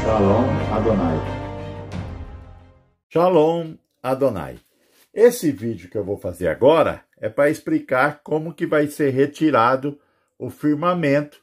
Shalom Adonai. Shalom Adonai. Esse vídeo que eu vou fazer agora é para explicar como que vai ser retirado o firmamento.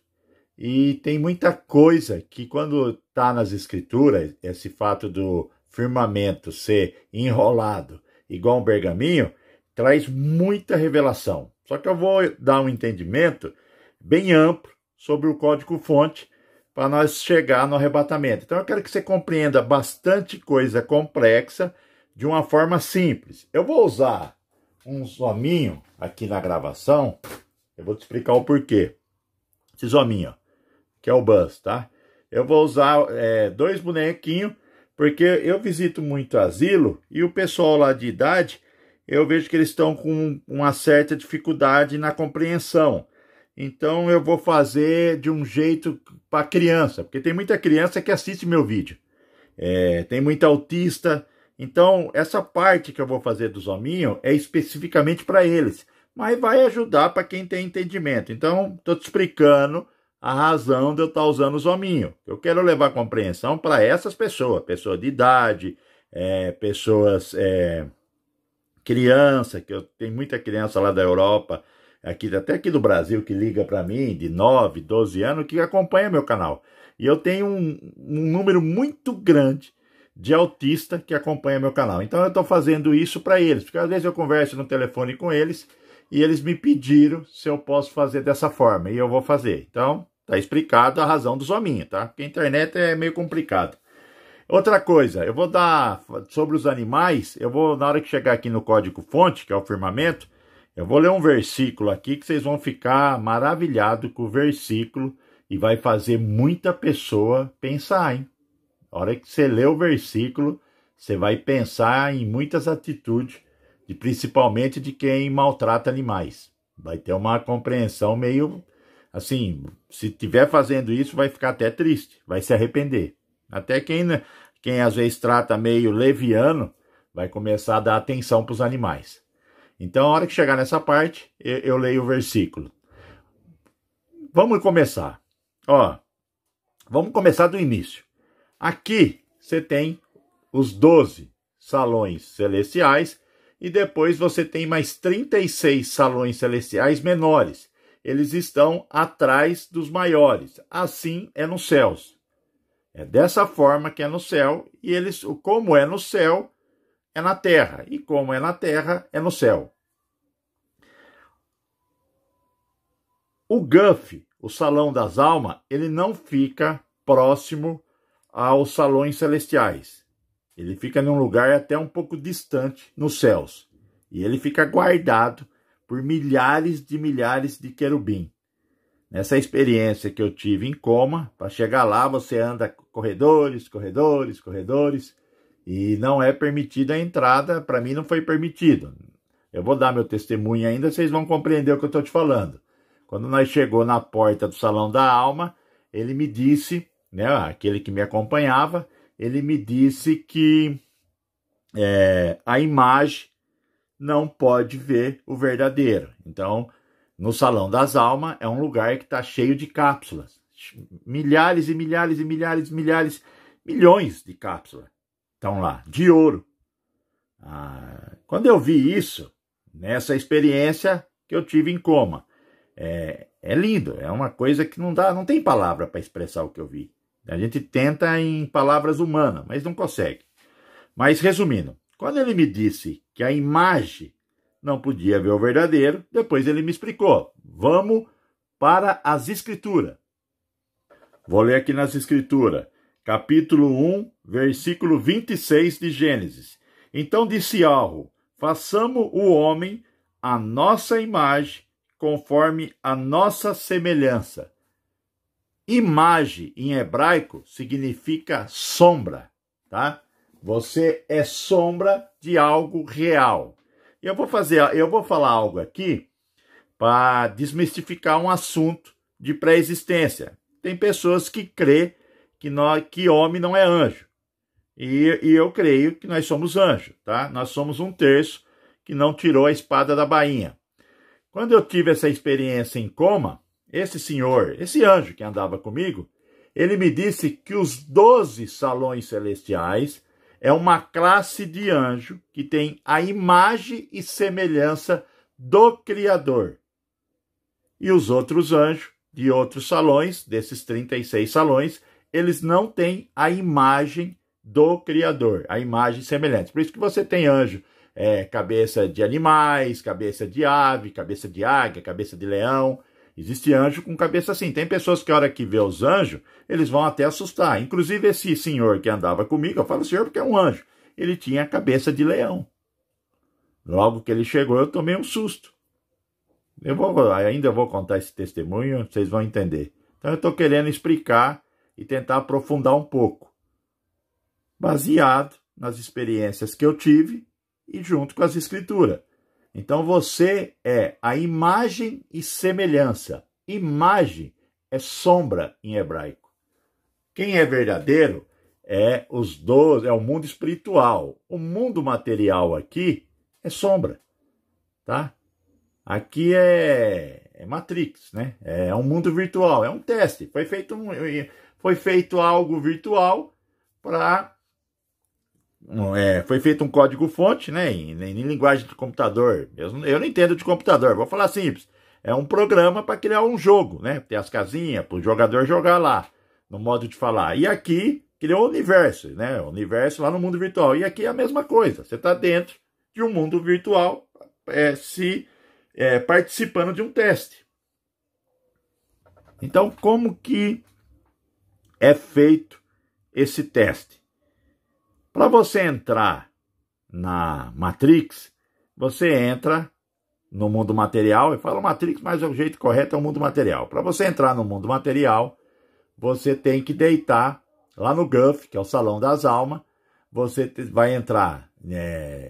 E tem muita coisa que quando está nas escrituras, esse fato do firmamento ser enrolado igual um pergaminho, traz muita revelação. Só que eu vou dar um entendimento bem amplo sobre o código-fonte para nós chegar no arrebatamento. Então eu quero que você compreenda bastante coisa complexa de uma forma simples. Eu vou usar um zominho aqui na gravação, eu vou te explicar o porquê. Esse zominho, ó, que é o Buzz, tá? Eu vou usar dois bonequinhos, porque eu visito muito asilo e o pessoal lá de idade, eu vejo que eles estão com uma certa dificuldade na compreensão. Então eu vou fazer de um jeito para criança, porque tem muita criança que assiste meu vídeo. Tem muita autista. Então essa parte que eu vou fazer do zominho é especificamente para eles. Mas vai ajudar para quem tem entendimento. Então estou te explicando a razão de eu estar usando o zominho. Eu quero levar compreensão para essas pessoas. Pessoa de idade, pessoas... criança, que eu tenho muita criança lá da Europa, até aqui do Brasil, que liga para mim, de 9, 12 anos, que acompanha meu canal. E eu tenho um número muito grande de autistas que acompanha meu canal. Então eu estou fazendo isso para eles, porque às vezes eu converso no telefone com eles e eles me pediram se eu posso fazer dessa forma, e eu vou fazer. Então, tá explicado a razão do zominho, tá? Porque a internet é meio complicado. Outra coisa, eu vou dar sobre os animais, eu vou, na hora que chegar aqui no código-fonte, que é o firmamento, eu vou ler um versículo aqui que vocês vão ficar maravilhados com o versículo e vai fazer muita pessoa pensar, hein? Na hora que você lê o versículo, você vai pensar em muitas atitudes, principalmente de quem maltrata animais. Vai ter uma compreensão meio, assim, se estiver fazendo isso, vai ficar até triste, vai se arrepender. Até quem às vezes trata meio leviano, vai começar a dar atenção para os animais. Então, a hora que chegar nessa parte, eu leio o versículo. Vamos começar. Ó, vamos começar do início. Aqui você tem os 12 salões celestiais e depois você tem mais 36 salões celestiais menores. Eles estão atrás dos maiores. Assim é nos céus. É dessa forma que é no céu, e como é no céu, é na terra, e como é na terra, é no céu. O Guf, o Salão das Almas, ele não fica próximo aos salões celestiais. Ele fica num lugar até um pouco distante nos céus, e ele fica guardado por milhares de querubim. Nessa experiência que eu tive em coma, para chegar lá você anda corredores, e não é permitida a entrada, para mim não foi permitido. Eu vou dar meu testemunho ainda, vocês vão compreender o que eu estou te falando. Quando nós chegou na porta do Salão da Alma, ele me disse, né, aquele que me acompanhava, ele me disse que a imagem não pode ver o verdadeiro. Então, no Salão das Almas é um lugar que está cheio de cápsulas. Milhares e milhares e milhares e milhões de cápsulas estão lá, de ouro. Quando eu vi isso, nessa experiência que eu tive em coma, é lindo, é uma coisa que não tem palavra para expressar o que eu vi. A gente tenta em palavras humanas, mas não consegue. Mas resumindo, quando ele me disse que a imagem não podia ver o verdadeiro, depois ele me explicou. Vamos para as escrituras. Vou ler aqui nas escrituras, capítulo 1, versículo 26 de Gênesis. Então disse Yahweh, façamos o homem a nossa imagem, conforme a nossa semelhança. Imagem em hebraico significa sombra, tá? Você é sombra de algo real. Eu vou falar algo aqui para desmistificar um assunto de pré-existência. Tem pessoas que crê que homem não é anjo. E eu creio que nós somos anjos, tá? Nós somos um terço que não tirou a espada da bainha. Quando eu tive essa experiência em coma, esse senhor, esse anjo que andava comigo, Ele me disse que os 12 salões celestiais é uma classe de anjo que tem a imagem e semelhança do Criador. E os outros anjos de outros salões, desses 36 salões, eles não têm a imagem do Criador, a imagem semelhante. Por isso que você tem anjo, cabeça de animais, cabeça de ave, cabeça de águia, cabeça de leão. Existe anjo com cabeça assim. Tem pessoas que a hora que vê os anjos, eles vão até assustar. Inclusive esse senhor que andava comigo, eu falo senhor porque é um anjo, ele tinha a cabeça de leão. Logo que ele chegou, eu tomei um susto. Ainda vou contar esse testemunho, vocês vão entender. Então eu estou querendo explicar e tentar aprofundar um pouco, baseado nas experiências que eu tive e junto com as escrituras. Então você é a imagem e semelhança. Imagem é sombra em hebraico. Quem é verdadeiro é os 12, é o mundo espiritual. O mundo material aqui é sombra, tá? Aqui é Matrix, né? É um mundo virtual, é um teste. Foi feito algo virtual para... foi feito um código-fonte, né? Em linguagem de computador. Eu não entendo de computador, vou falar simples. É um programa para criar um jogo, né? Tem as casinhas para o jogador jogar lá, no modo de falar. E aqui criou o universo, né? O universo lá no mundo virtual. E aqui é a mesma coisa. Você está dentro de um mundo virtual participando de um teste. Então, como que é feito esse teste? Para você entrar na Matrix, você entra no mundo material. Eu falo Matrix, mas o jeito correto é o mundo material. Para você entrar no mundo material, você tem que deitar lá no Guf, que é o Salão das Almas. Você vai entrar.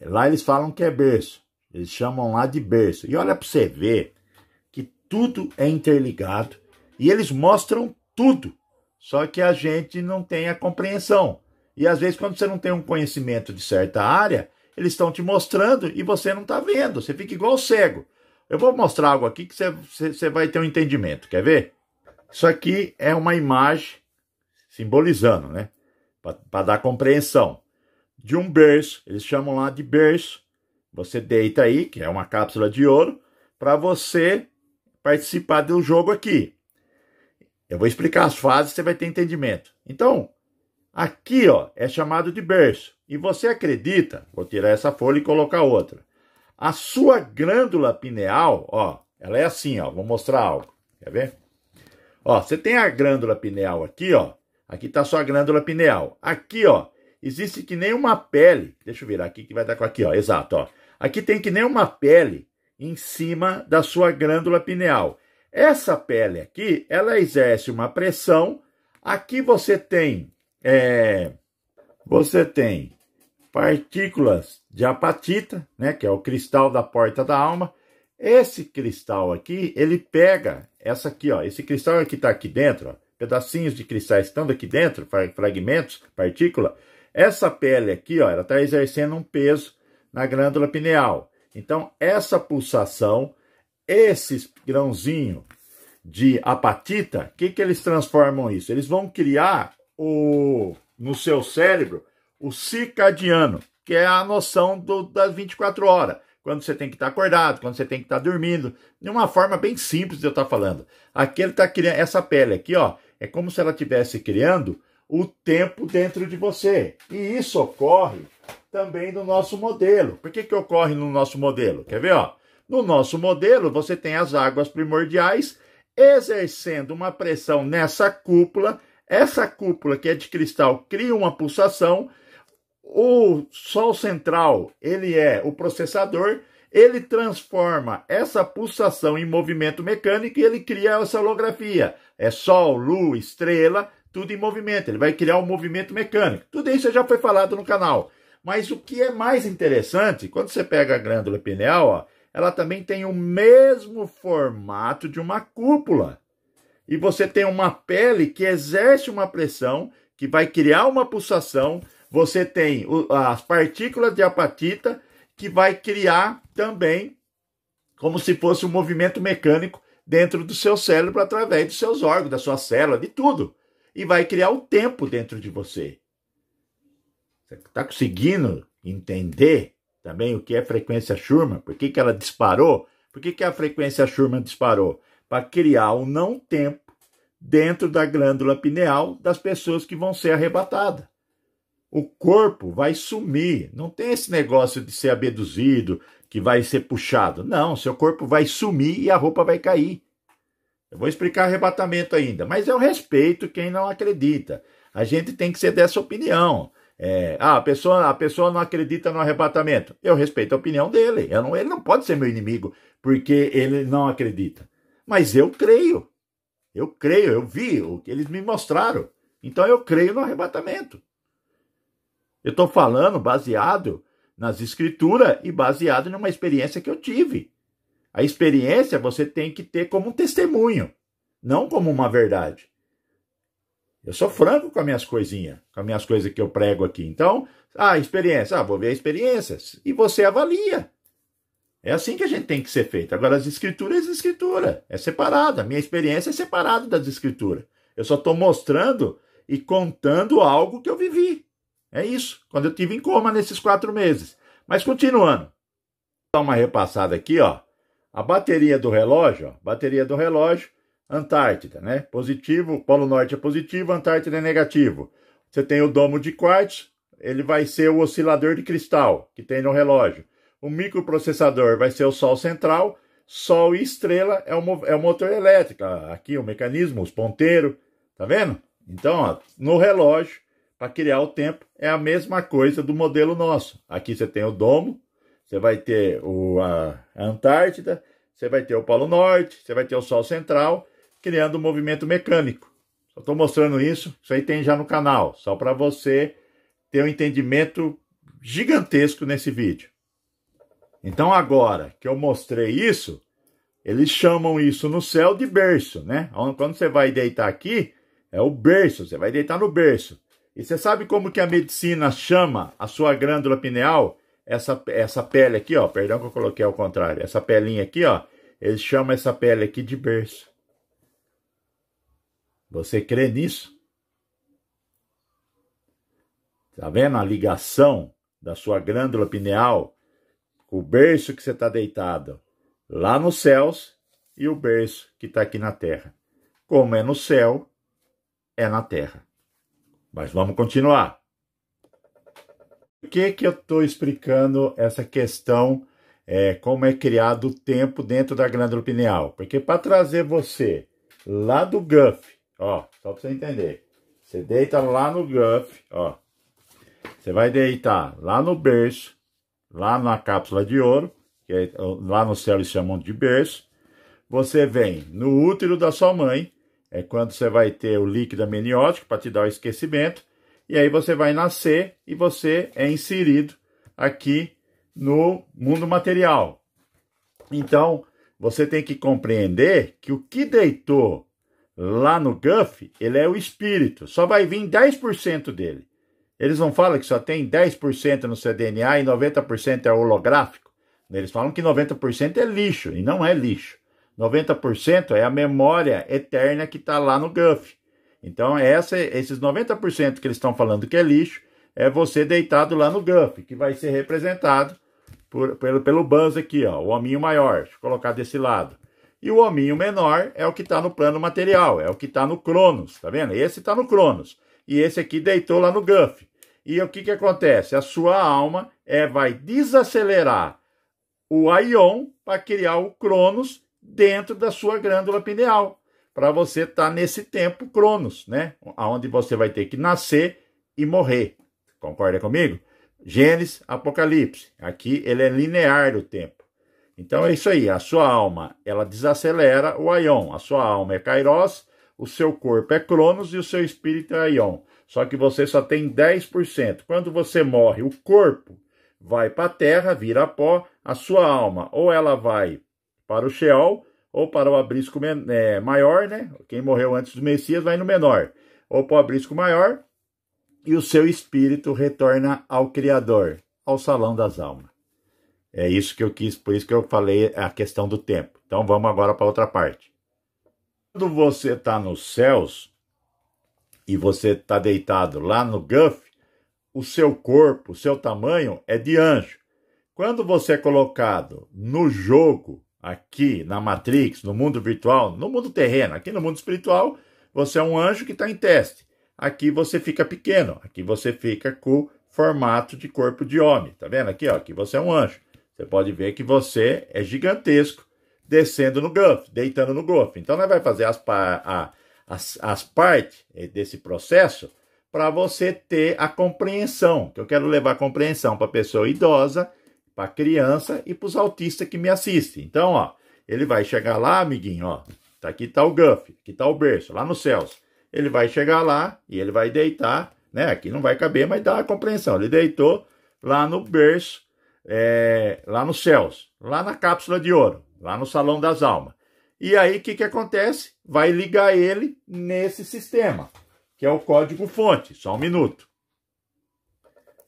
Lá eles falam que é berço. Eles chamam lá de berço. E olha para você ver que tudo é interligado. E eles mostram tudo. Só que a gente não tem a compreensão. E às vezes quando você não tem um conhecimento de certa área, eles estão te mostrando e você não está vendo. Você fica igual cego. Eu vou mostrar algo aqui que você vai ter um entendimento. Quer ver? Isso aqui é uma imagem simbolizando, né? Para dar compreensão. De um berço. Eles chamam lá de berço. Você deita aí, que é uma cápsula de ouro, para você participar do jogo aqui. Eu vou explicar as fases, você vai ter entendimento. Então, aqui ó, é chamado de berço. E você acredita, vou tirar essa folha e colocar outra. A sua glândula pineal, ó, ela é assim, ó, vou mostrar algo. Quer ver? Ó, você tem a glândula pineal aqui, ó. Aqui está a sua glândula pineal. Aqui, ó, existe que nem uma pele. Deixa eu virar aqui que vai dar com aqui, ó. Exato, ó. Aqui tem que nem uma pele em cima da sua glândula pineal. Essa pele aqui, ela exerce uma pressão. Aqui você tem partículas de apatita, né, que é o cristal da porta da alma. Esse cristal aqui, ele pega essa aqui, ó. Esse cristal que está aqui dentro, ó, pedacinhos de cristais estão aqui dentro, fragmentos, partícula. Essa pele aqui, ó, ela está exercendo um peso na glândula pineal. Então, essa pulsação, esses grãozinhos de apatita, o que eles transformam isso? Eles vão criar no seu cérebro o circadiano, que é a noção das 24 horas. Quando você tem que estar acordado, quando você tem que estar dormindo. De uma forma bem simples de eu estar falando. Aqui ele está criando, essa pele aqui, ó, é como se ela estivesse criando o tempo dentro de você. E isso ocorre também no nosso modelo. Por que ocorre no nosso modelo? Quer ver, ó? No nosso modelo, você tem as águas primordiais exercendo uma pressão nessa cúpula. Essa cúpula, que é de cristal, cria uma pulsação. O Sol central, ele é o processador. Ele transforma essa pulsação em movimento mecânico e ele cria essa holografia. É Sol, Lua, estrela, tudo em movimento. Ele vai criar um movimento mecânico. Tudo isso já foi falado no canal. Mas o que é mais interessante, quando você pega a glândula pineal, ó, ela também tem o mesmo formato de uma cúpula. E você tem uma pele que exerce uma pressão, que vai criar uma pulsação. Você tem as partículas de apatita, que vai criar também como se fosse um movimento mecânico dentro do seu cérebro, através dos seus órgãos, da sua célula, de tudo. e vai criar o tempo dentro de você. Você está conseguindo entender também o que é frequência Schumann? Por que ela disparou? Por que a frequência Schumann disparou? Para criar o não tempo dentro da glândula pineal das pessoas que vão ser arrebatadas. O corpo vai sumir. Não tem esse negócio de ser abduzido, que vai ser puxado. Não, seu corpo vai sumir e a roupa vai cair. Eu vou explicar arrebatamento ainda, mas eu respeito quem não acredita. A gente tem que ser dessa opinião. A pessoa não acredita no arrebatamento. Eu respeito a opinião dele. Ele não pode ser meu inimigo porque ele não acredita. Mas eu creio. Eu vi o que eles me mostraram. Então eu creio no arrebatamento. Eu estou falando baseado nas escrituras e baseado numa experiência que eu tive. A experiência você tem que ter como um testemunho, não como uma verdade. Eu sou franco com as minhas coisinhas, com as minhas coisas que eu prego aqui. Então, experiência, vou ver experiências. E você avalia. É assim que a gente tem que ser feito. Agora, as escrituras é separada. A minha experiência é separada das escrituras. Eu só estou mostrando e contando algo que eu vivi. É isso, quando eu tive em coma nesses 4 meses. Mas continuando. Vou dar uma repassada aqui, ó. A bateria do relógio, Antártida, né? Positivo, Polo Norte é positivo, Antártida é negativo. Você tem o domo de quartzo, ele vai ser o oscilador de cristal que tem no relógio. O microprocessador vai ser o Sol central, Sol e estrela é o motor elétrico. Aqui o mecanismo, os ponteiros, tá vendo? Então, ó, no relógio, para criar o tempo, é a mesma coisa do modelo nosso. Aqui você tem o domo, você vai ter a Antártida, você vai ter o Polo Norte, você vai ter o Sol central, criando um movimento mecânico. Só estou mostrando isso aí tem já no canal, só para você ter um entendimento gigantesco nesse vídeo. Então agora que eu mostrei isso, eles chamam isso no céu de berço, né? Quando você vai deitar aqui, é o berço, você vai deitar no berço. E você sabe como que a medicina chama a sua glândula pineal? Essa pele aqui, ó, perdão que eu coloquei ao contrário, essa pelinha aqui, ó, eles chamam essa pele aqui de berço. Você crê nisso? Tá vendo a ligação da sua glândula pineal com o berço que você está deitado lá nos céus e o berço que está aqui na terra? Como é no céu, é na terra. Mas vamos continuar. Por que eu estou explicando essa questão, como é criado o tempo dentro da glândula pineal? Porque para trazer você lá do Guff, ó, só para você entender, você deita lá no Guff, ó, você vai deitar lá no berço, lá na cápsula de ouro, que lá no céu eles chamam de berço, você vem no útero da sua mãe, é quando você vai ter o líquido amniótico para te dar o esquecimento, e aí você vai nascer e você é inserido aqui no mundo material. Então, você tem que compreender que o que deitou lá no Guff, ele é o espírito, só vai vir 10% dele. Eles não falam que só tem 10% no seu DNA e 90% é holográfico. Eles falam que 90% é lixo, e não é lixo. 90% é a memória eterna que está lá no Guff. Então, esses 90% que eles estão falando que é lixo, é você deitado lá no Guff, que vai ser representado pelo Buzz aqui, ó, o hominho maior. Deixa eu colocar desse lado. E o hominho menor é o que está no plano material, é o que está no Cronos, tá vendo? Esse está no Cronos. E esse aqui deitou lá no Guff. E o que acontece? A sua alma vai desacelerar o Aion para criar o Cronos dentro da sua glândula pineal, para você estar nesse tempo Cronos, né? Onde você vai ter que nascer e morrer. Concorda comigo? Gênesis, Apocalipse. Aqui ele é linear o tempo. Então é isso aí. A sua alma, ela desacelera o Aion. A sua alma é Kairos, o seu corpo é Cronos e o seu espírito é Aion. Só que você só tem 10%. Quando você morre, o corpo vai para a terra, vira pó. A sua alma, ou ela vai para o Sheol, ou para o abrisco maior, né? Quem morreu antes do Messias vai no menor. Ou para o abrisco maior, e o seu espírito retorna ao Criador, ao salão das almas. É isso que eu quis, por isso que eu falei a questão do tempo. Então vamos agora para outra parte. Quando você está nos céus, e você está deitado lá no Guff, o seu corpo, o seu tamanho é de anjo. Quando você é colocado no jogo, aqui na Matrix, no mundo virtual, no mundo terreno, aqui no mundo espiritual, você é um anjo que está em teste. Aqui você fica pequeno, aqui você fica com formato de corpo de homem. Tá vendo aqui, ó? Aqui você é um anjo. Você pode ver que você é gigantesco, descendo no Guff, deitando no Guff. Então, nós vamos fazer as partes desse processo para você ter a compreensão, que eu quero levar a compreensão para a pessoa idosa, para a criança e para os autistas que me assistem. Então, ó, ele vai chegar lá, amiguinho, ó, aqui tá o Guff, aqui tá o berço, lá nos céus. Ele vai chegar lá e ele vai deitar, né? Aqui não vai caber, mas dá a compreensão. Ele deitou lá no berço, lá nos céus, lá na cápsula de ouro, lá no salão das almas. E aí, o que acontece? Vai ligar ele nesse sistema, que é o código-fonte. Só um minuto.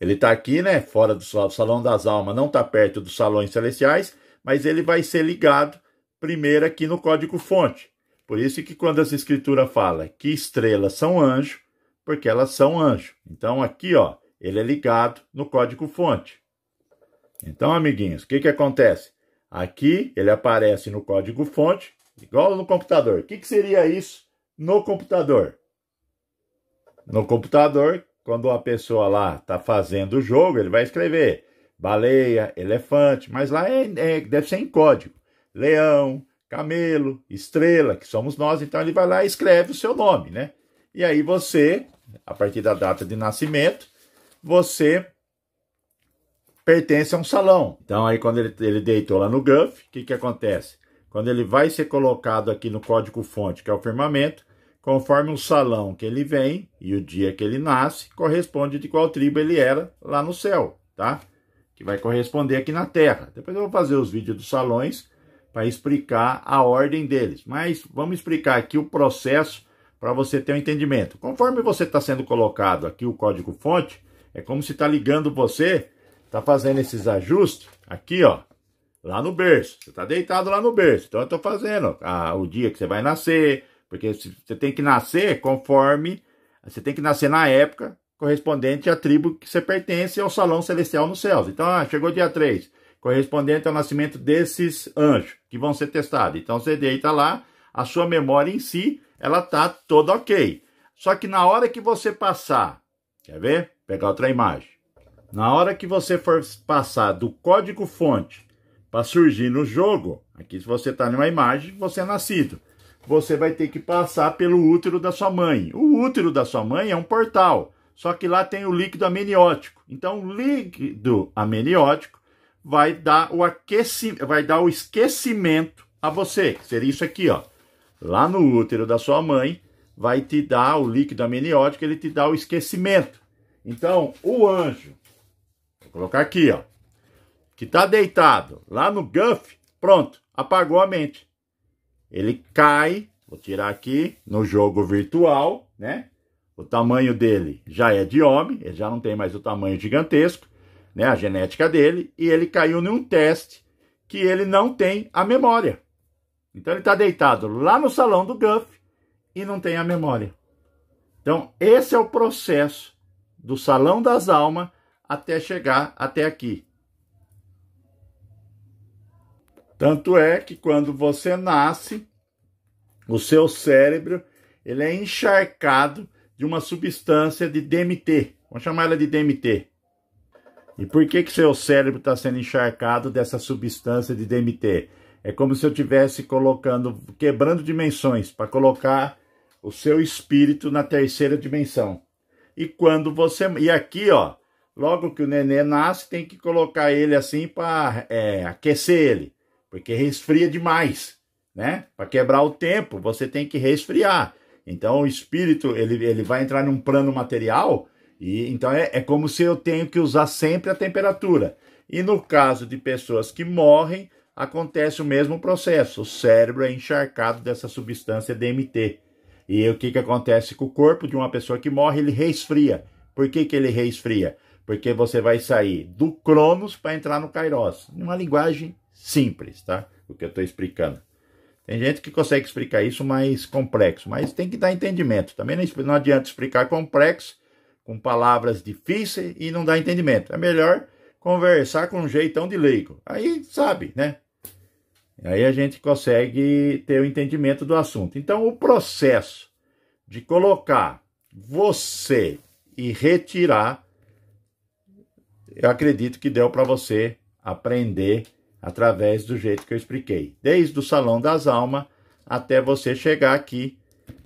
Ele está aqui, né? Fora do salão das almas, não está perto dos salões celestiais, mas ele vai ser ligado primeiro aqui no código-fonte. Por isso que quando as escrituras falam que estrelas são anjos, porque elas são anjos. Então aqui, ó, ele é ligado no código-fonte. Então, amiguinhos, o que acontece? Aqui ele aparece no código-fonte, igual no computador. O que seria isso no computador? No computador, quando a pessoa lá está fazendo o jogo, ele vai escrever baleia, elefante, mas lá deve ser em código. Leão, camelo, estrela, que somos nós, então ele vai lá e escreve o seu nome, né? E aí você, a partir da data de nascimento, você pertence a um salão. Então aí quando ele deitou lá no Guff, o que acontece? Quando ele vai ser colocado aqui no código-fonte, que é o firmamento, conforme o salão que ele vem e o dia que ele nasce, corresponde de qual tribo ele era lá no céu, tá? Que vai corresponder aqui na Terra. Depois eu vou fazer os vídeos dos salões para explicar a ordem deles. Mas vamos explicar aqui o processo para você ter um entendimento. Conforme você está sendo colocado aqui o código-fonte, é como se está ligando você, está fazendo esses ajustes aqui, ó, lá no berço. Você está deitado lá no berço. Então eu estou fazendo o dia que você vai nascer, porque você tem que nascer conforme, você tem que nascer na época correspondente à tribo que você pertence ao salão celestial nos céus. Então, chegou dia 3, correspondente ao nascimento desses anjos que vão ser testados. Então, você deita lá, a sua memória em si, ela tá toda ok. Só que na hora que você passar, quer ver? Vou pegar outra imagem. Na hora que você for passar do código-fonte para surgir no jogo, aqui se você está numa imagem, você é nascido. Você vai ter que passar pelo útero da sua mãe. O útero da sua mãe é um portal, só que lá tem o líquido amniótico. Então, o líquido amniótico vai dar o esquecimento a você, que seria isso aqui, ó. Lá no útero da sua mãe, vai te dar o líquido amniótico, ele te dá o esquecimento. Então, o anjo, vou colocar aqui, ó, que está deitado lá no Guff, pronto, apagou a mente. Ele cai, vou tirar aqui, no jogo virtual, né? O tamanho dele já é de homem, ele já não tem mais o tamanho gigantesco, né? A genética dele, e ele caiu num teste que ele não tem a memória. Então ele está deitado lá no salão do Guff e não tem a memória. Então esse é o processo do salão das almas até chegar até aqui. Tanto é que quando você nasce, o seu cérebro ele é encharcado de uma substância de DMT. Vamos chamar ela de DMT. E por que seu cérebro está sendo encharcado dessa substância de DMT? É como se eu estivesse quebrando dimensões para colocar o seu espírito na terceira dimensão. E quando você... E aqui, ó, logo que o nenê nasce, tem que colocar ele assim para aquecer ele. Porque resfria demais, né? Para quebrar o tempo, você tem que resfriar. Então, o espírito, ele vai entrar num plano material, e então é como se eu tenho que usar sempre a temperatura. E no caso de pessoas que morrem, acontece o mesmo processo. O cérebro é encharcado dessa substância DMT. E o que acontece com o corpo de uma pessoa que morre? Ele resfria. Por que ele resfria? Porque você vai sair do Cronos para entrar no Kairos. Numa linguagem simples, tá? O que eu estou explicando. Tem gente que consegue explicar isso mais complexo, mas tem que dar entendimento. Também não adianta explicar complexo com palavras difíceis e não dar entendimento. É melhor conversar com um jeitão de leigo. Aí sabe, né? Aí a gente consegue ter o entendimento do assunto. Então, o processo de colocar você e retirar, eu acredito que deu para você aprender através do jeito que eu expliquei. Desde o Salão das Almas até você chegar aqui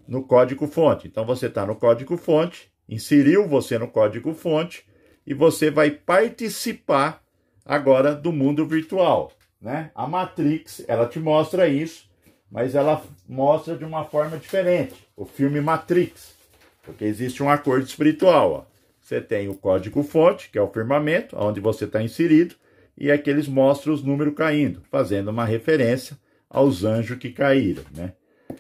no código-fonte. Então, você está no código-fonte, inseriu você no código-fonte e você vai participar agora do mundo virtual, né? A Matrix, ela te mostra isso, mas ela mostra de uma forma diferente. O filme Matrix, porque existe um acordo espiritual, ó. Você tem o código-fonte, que é o firmamento, onde você está inserido, e aqui eles mostram os números caindo, fazendo uma referência aos anjos que caíram, né?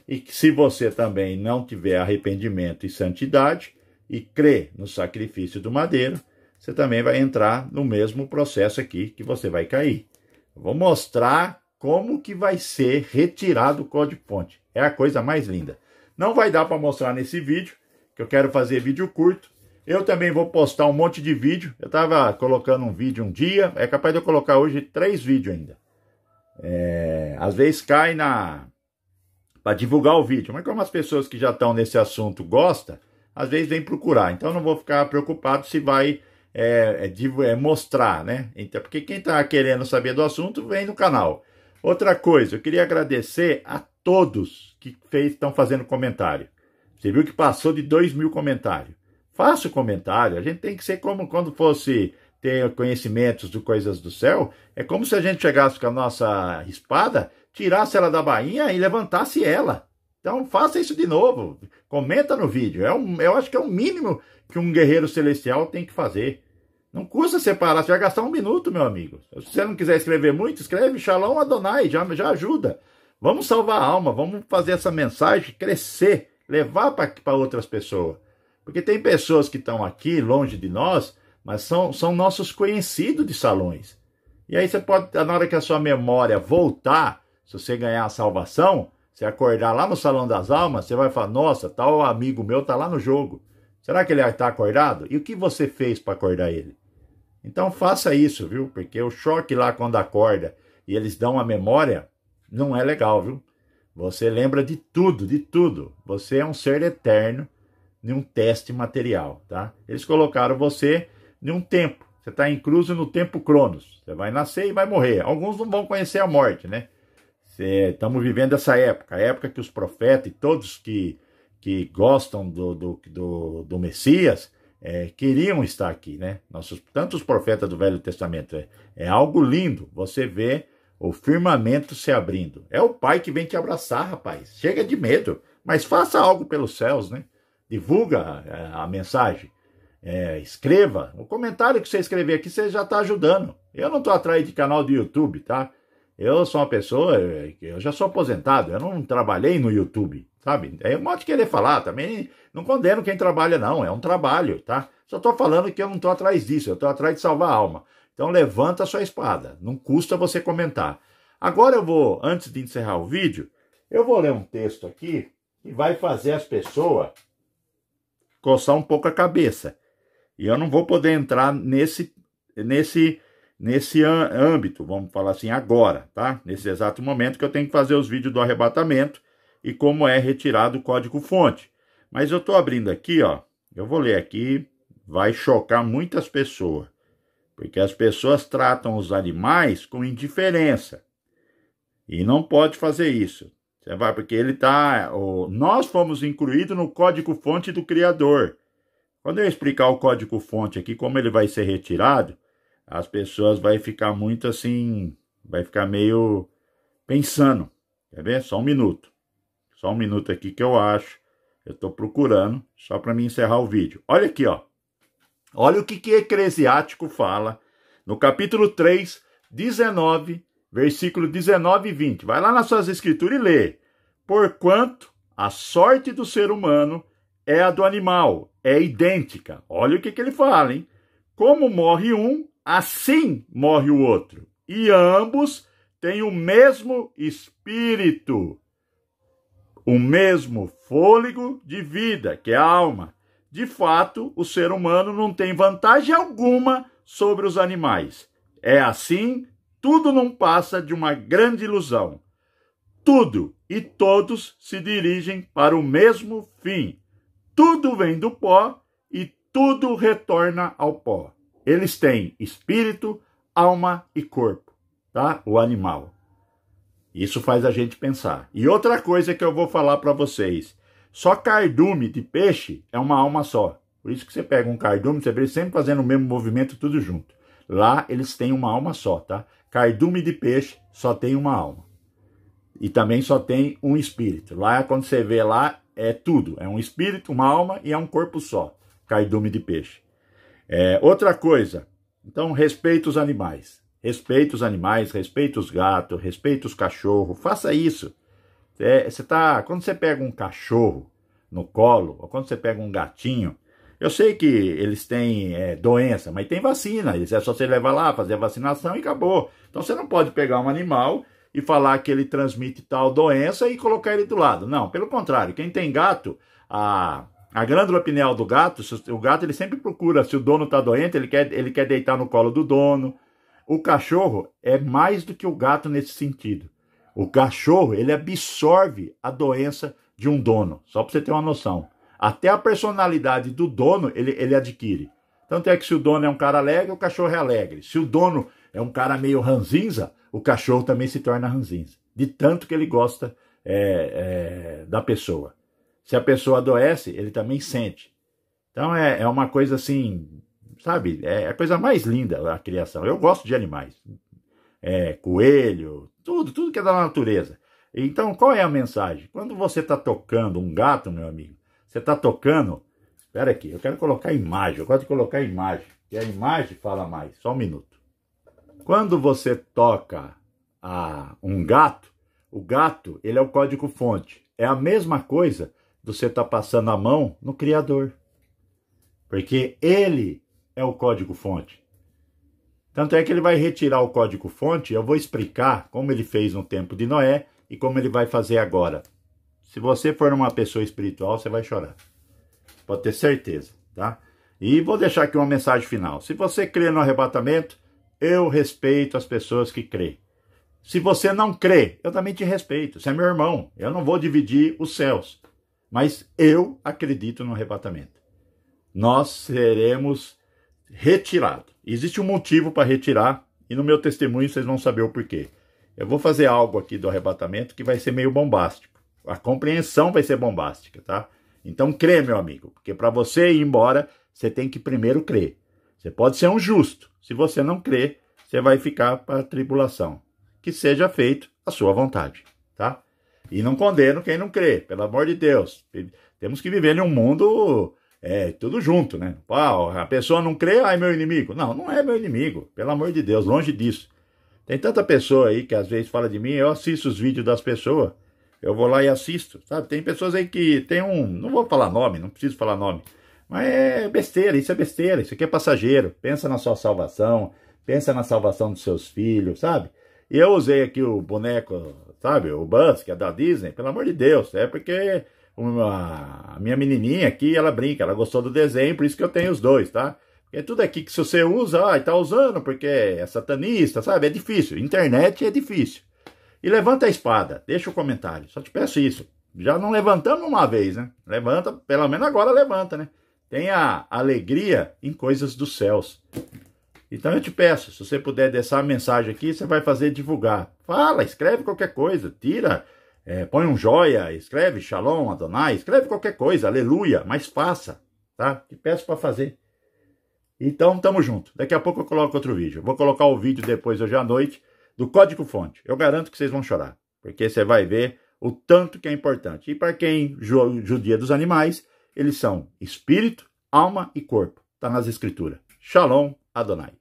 E que se você também não tiver arrependimento e santidade, e crê no sacrifício do madeiro, você também vai entrar no mesmo processo aqui que você vai cair. Eu vou mostrar como que vai ser retirado o código-fonte. É a coisa mais linda. Não vai dar para mostrar nesse vídeo, que eu quero fazer vídeo curto. Eu também vou postar um monte de vídeo. Eu estava colocando um vídeo um dia, é capaz de eu colocar hoje 3 vídeos ainda. Às vezes cai para divulgar o vídeo, mas como as pessoas que já estão nesse assunto gostam, às vezes vem procurar. Então eu não vou ficar preocupado se vai mostrar, né? Então, porque quem está querendo saber do assunto, vem no canal. Outra coisa, eu queria agradecer a todos que estão fazendo comentário. Você viu que passou de 2.000 comentários. Faça o comentário. A gente tem que ser como quando fosse ter conhecimentos de coisas do céu. É como se a gente chegasse com a nossa espada, tirasse ela da bainha e levantasse ela. Então faça isso de novo. Comenta no vídeo. Eu acho que é o mínimo que um guerreiro celestial tem que fazer. Não custa separar. Você vai gastar 1 minuto, meu amigo. Se você não quiser escrever muito, escreve Shalom Adonai. Já ajuda. Vamos salvar a alma. Vamos fazer essa mensagem crescer. Levar para outras pessoas. Porque tem pessoas que estão aqui, longe de nós, mas são nossos conhecidos de salões. E aí você pode, na hora que a sua memória voltar, se você ganhar a salvação, você acordar lá no Salão das Almas, você vai falar, nossa, tal amigo meu está lá no jogo. Será que ele está acordado? E o que você fez para acordar ele? Então faça isso, viu? Porque o choque lá quando acorda e eles dão a memória, não é legal, viu? Você lembra de tudo, de tudo. Você é um ser eterno em um teste material, tá? Eles colocaram você em um tempo. Você está incluso no tempo Cronos. Você vai nascer e vai morrer. Alguns não vão conhecer a morte, né? Estamos vivendo essa época. A época que os profetas e todos que gostam do Messias queriam estar aqui, né? Tanto os profetas do Velho Testamento. É algo lindo. Você vê o firmamento se abrindo. É o Pai que vem te abraçar, rapaz. Chega de medo. Mas faça algo pelos céus, né? Divulga a mensagem. Escreva. O comentário que você escrever aqui, você já está ajudando. Eu não estou atrás de canal do YouTube, tá? Eu sou uma pessoa, eu já sou aposentado, eu não trabalhei no YouTube, sabe? É um modo de querer falar, também não condeno quem trabalha não, é um trabalho, tá? Só estou falando que eu não estou atrás disso, eu estou atrás de salvar a alma. Então levanta a sua espada, não custa você comentar. Agora eu vou, antes de encerrar o vídeo, eu vou ler um texto aqui que vai fazer as pessoas coçar um pouco a cabeça. E eu não vou poder entrar nesse âmbito, vamos falar assim, agora, tá? Nesse exato momento que eu tenho que fazer os vídeos do arrebatamento e como é retirado o código-fonte. Mas eu estou abrindo aqui, ó, eu vou ler aqui, vai chocar muitas pessoas, porque as pessoas tratam os animais com indiferença. E não pode fazer isso. Você vai, porque ele tá, nós fomos incluídos no código-fonte do Criador. Quando eu explicar o código-fonte aqui, como ele vai ser retirado, as pessoas vão ficar muito assim, vai ficar meio pensando. Quer ver? Só um minuto. Só um minuto aqui que eu acho. Eu estou procurando, só para mim encerrar o vídeo. Olha aqui, ó. Olha o que Eclesiástico fala no capítulo 3, 19, versículo 19 e 20. Vai lá nas suas escrituras e lê. Porquanto a sorte do ser humano é a do animal, é idêntica. Olha o que ele fala, hein? Como morre um, assim morre o outro. E ambos têm o mesmo espírito. o mesmo fôlego de vida, que é a alma. De fato, o ser humano não tem vantagem alguma sobre os animais. É assim, tudo não passa de uma grande ilusão. Tudo e todos se dirigem para o mesmo fim. Tudo vem do pó e tudo retorna ao pó. Eles têm espírito, alma e corpo, tá? O animal. Isso faz a gente pensar. E outra coisa que eu vou falar para vocês. Só cardume de peixe é uma alma só. Por isso que você pega um cardume, você vê eles sempre fazendo o mesmo movimento, tudo junto. Lá eles têm uma alma só, tá? Cardume de peixe só tem uma alma. E também só tem um espírito. Lá, quando você vê lá, é tudo. É um espírito, uma alma e é um corpo só. Cardume de peixe. Outra coisa. Então, respeita os animais. Respeita os animais, respeita os gatos, respeita os cachorros. Faça isso. Quando você pega um cachorro no colo, ou quando você pega um gatinho, eu sei que eles têm doença, mas tem vacina. É só você levar lá, fazer a vacinação e acabou. Então você não pode pegar um animal e falar que ele transmite tal doença e colocar ele do lado. Não, pelo contrário. Quem tem gato, a glândula pineal do gato, o gato ele sempre procura, se o dono está doente, ele quer deitar no colo do dono. O cachorro é mais do que o gato nesse sentido. O cachorro, ele absorve a doença de um dono, só para você ter uma noção. Até a personalidade do dono, ele adquire. Tanto é que se o dono é um cara alegre, o cachorro é alegre. Se o dono é um cara meio ranzinza, o cachorro também se torna ranzinza. De tanto que ele gosta da pessoa. Se a pessoa adoece, ele também sente. Então é uma coisa assim, sabe? É a coisa mais linda a criação. Eu gosto de animais. Coelho, tudo que é da natureza. Então, qual é a mensagem? Quando você está tocando um gato, meu amigo, você está tocando... Espera aqui, eu quero colocar imagem. Eu gosto de colocar imagem, porque a imagem fala mais. Só um minuto. Quando você toca um gato, o gato, ele é o código-fonte. É a mesma coisa de você estar passando a mão no Criador. Porque ele é o código-fonte. Tanto é que ele vai retirar o código-fonte, eu vou explicar como ele fez no tempo de Noé e como ele vai fazer agora. Se você for uma pessoa espiritual, você vai chorar. Pode ter certeza, tá? E vou deixar aqui uma mensagem final. Se você crê no arrebatamento, eu respeito as pessoas que crêem. Se você não crê, eu também te respeito. Você é meu irmão. Eu não vou dividir os céus. Mas eu acredito no arrebatamento. Nós seremos retirados. Existe um motivo para retirar. E no meu testemunho vocês vão saber o porquê. Eu vou fazer algo aqui do arrebatamento que vai ser meio bombástico. A compreensão vai ser bombástica, tá? Então crê, meu amigo. Porque para você ir embora, você tem que primeiro crer. Você pode ser um justo. Se você não crer, você vai ficar para a tribulação. Que seja feito a sua vontade, tá? E não condeno quem não crê, pelo amor de Deus. Temos que viver em um mundo tudo junto, né? A pessoa não crê, é meu inimigo. Não, não é meu inimigo, pelo amor de Deus, longe disso. Tem tanta pessoa aí que às vezes fala de mim, eu assisto os vídeos das pessoas, eu vou lá e assisto, sabe? Tem pessoas aí que tem não vou falar nome, não preciso falar nome, mas é besteira, isso aqui é passageiro. Pensa na sua salvação, pensa na salvação dos seus filhos, sabe? E eu usei aqui o boneco, sabe? O Buzz, que é da Disney, pelo amor de Deus. É porque a minha menininha aqui, ela brinca, ela gostou do desenho, por isso que eu tenho os dois, tá? Porque tudo aqui que se você usa, tá usando porque é satanista, sabe? É difícil. Internet é difícil. E levanta a espada, deixa o comentário. Só te peço isso. Já não levantamos uma vez, né? Levanta, pelo menos agora levanta, né? Tenha alegria em coisas dos céus. Então eu te peço, se você puder deixar a mensagem aqui, você vai fazer divulgar. Fala, escreve qualquer coisa, tira, põe um joia, escreve Shalom, Adonai, escreve qualquer coisa, aleluia, mas faça, tá? Te peço para fazer. Então, tamo junto. Daqui a pouco eu coloco outro vídeo. Vou colocar o vídeo depois, hoje à noite, do código-fonte. Eu garanto que vocês vão chorar, porque você vai ver o tanto que é importante. E para quem judia dos animais, eles são espírito, alma e corpo. Está nas escrituras. Shalom, Adonai.